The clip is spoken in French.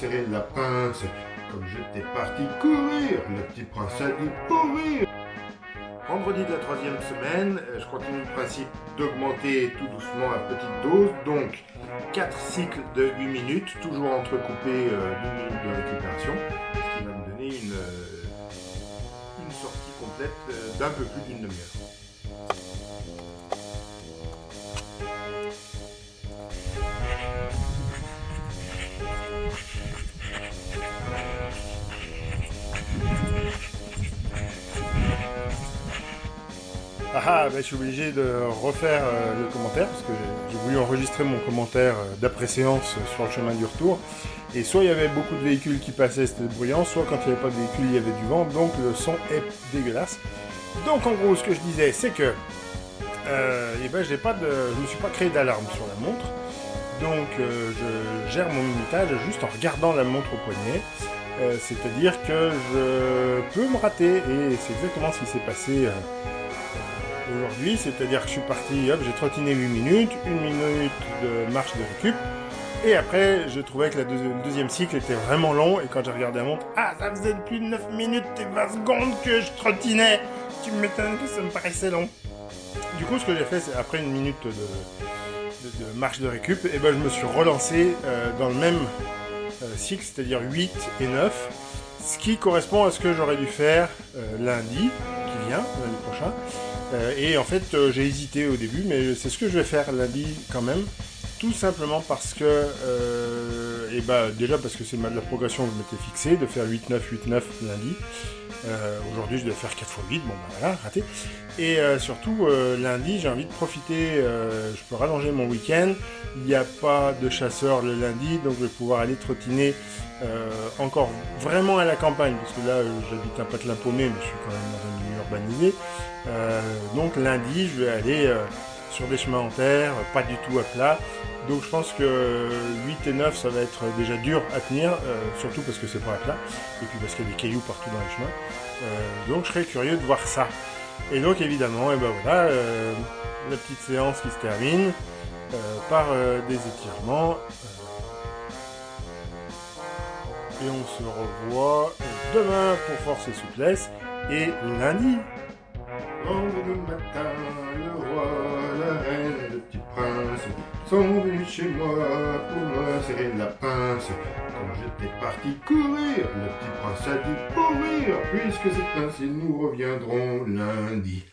serrer la pince. Comme j'étais parti courir, le petit prince a dû pourrir. Vendredi de la 3e semaine, je continue le principe d'augmenter tout doucement à petite dose. Donc 4 cycles de 8 minutes, toujours entrecoupés d'1 minute de récupération, ce qui va me donner une sortie complète d'un peu plus d'une demi-heure. Je suis obligé de refaire le commentaire parce que j'ai voulu enregistrer mon commentaire d'après-séance sur le chemin du retour. Et soit il y avait beaucoup de véhicules qui passaient, c'était bruyant, soit quand il n'y avait pas de véhicules, il y avait du vent, donc le son est dégueulasse. Donc en gros, ce que je disais, c'est que je me suis pas créé d'alarme sur la montre. Donc je gère mon minutage juste en regardant la montre au poignet. C'est-à-dire que je peux me rater, et c'est exactement ce qui s'est passé aujourd'hui, c'est-à-dire que je suis parti, hop, j'ai trottiné 8 minutes, 1 minute de marche de récup, et après je trouvais que le deuxième cycle était vraiment long, et quand j'ai regardé la montre, ça faisait depuis 9 minutes et 20 secondes que je trottinais, tu m'étonnes que ça me paraissait long. Du coup, ce que j'ai fait, c'est après 1 minute de marche de récup, je me suis relancé dans le même cycle, c'est-à-dire 8 et 9, ce qui correspond à ce que j'aurais dû faire lundi, qui vient, lundi prochain. Et en fait, j'ai hésité au début, mais c'est ce que je vais faire lundi quand même, tout simplement parce que, déjà parce que c'est la progression que je m'étais fixée, de faire 8-9, 8-9 lundi. Aujourd'hui, je dois faire 4x8, voilà, raté. Et surtout, lundi, j'ai envie de profiter, je peux rallonger mon week-end, il n'y a pas de chasseur le lundi, donc je vais pouvoir aller trottiner encore vraiment à la campagne, parce que là, j'habite un patelin paumé, mais je suis quand même dans un milieu urbanisé. Donc lundi, je vais aller sur des chemins en terre, pas du tout à plat. Donc je pense que 8 et 9, ça va être déjà dur à tenir, surtout parce que c'est pas à plat, et puis parce qu'il y a des cailloux partout dans les chemins. Donc je serais curieux de voir ça. Et donc évidemment, voilà, la petite séance qui se termine par des étirements. Et on se revoit demain pour force et souplesse, et lundi. Vendredi matin, le roi, la reine et le petit prince sont venus chez moi pour me serrer la pince. Comme j'étais parti courir, le petit prince a dû pourrir, puisque c'est ainsi nous reviendrons lundi.